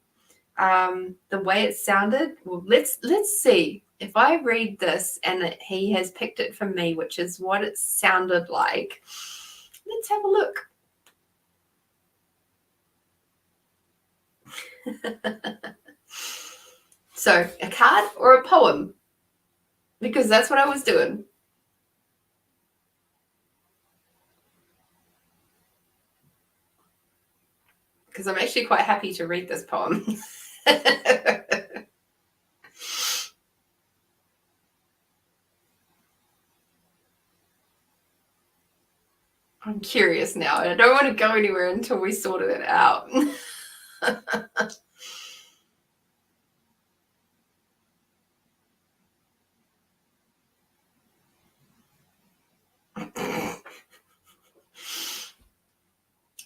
The way it sounded, well, let's see. If I read this and he has picked it for me, which is what it sounded like, let's have a look. So, a card or a poem? Because that's what I was doing. Because I'm actually quite happy to read this poem. I'm curious now. I don't want to go anywhere until we sorted it out.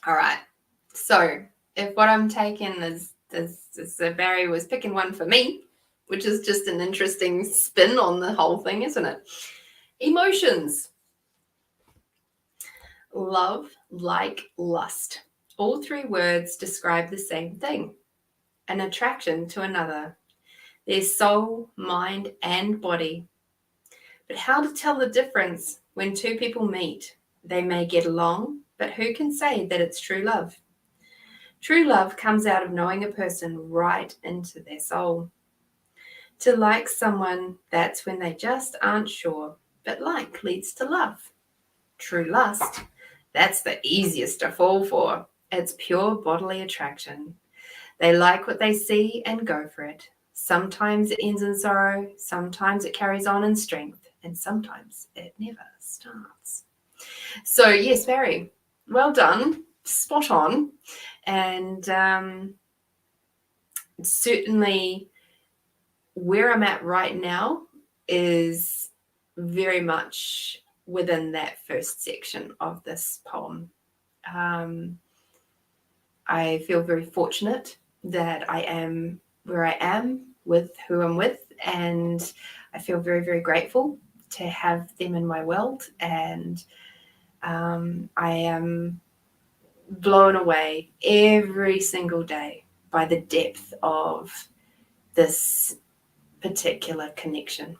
All right. So if what I'm taking is Barry was picking one for me, which is just an interesting spin on the whole thing, isn't it? Emotions. Love, like, lust. All three words describe the same thing, an attraction to another. There's soul, mind, and body. But how to tell the difference when two people meet? They may get along, but who can say that it's true love? True love comes out of knowing a person right into their soul. To like someone, that's when they just aren't sure, but like leads to love. True lust, that's the easiest to fall for. It's pure bodily attraction. They like what they see and go for it. Sometimes it ends in sorrow, sometimes it carries on in strength, and sometimes it never starts. So yes, Barry, well done, spot on. And certainly where I'm at right now is very much within that first section of this poem. I feel very fortunate that I am where I am with who I'm with, and I feel very, very grateful to have them in my world, and I am blown away every single day by the depth of this particular connection.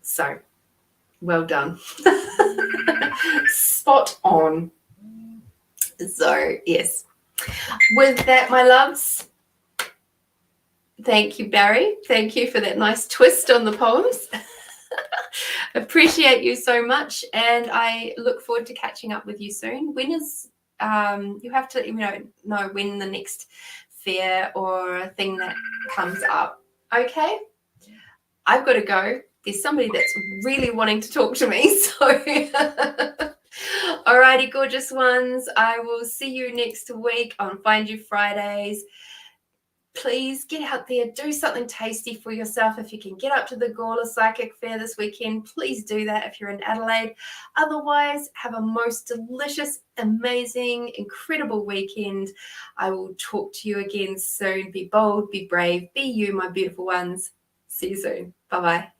So well done. Spot on. So yes, with that, my loves, thank you, Barry. Thank you for that nice twist on the poems. Appreciate you so much, and I look forward to catching up with you soon. When is you have to let me know when the next fair or thing that comes up. Okay, I've got to go. There's somebody that's really wanting to talk to me, so alrighty, gorgeous ones, I will see you next week on Find You Fridays. Please get out there, do something tasty for yourself. If you can get up to the Gawler Psychic Fair this weekend, please do that if you're in Adelaide. Otherwise, have a most delicious, amazing, incredible weekend. I will talk to you again soon. Be bold, be brave, be you, my beautiful ones. See you soon. Bye-bye.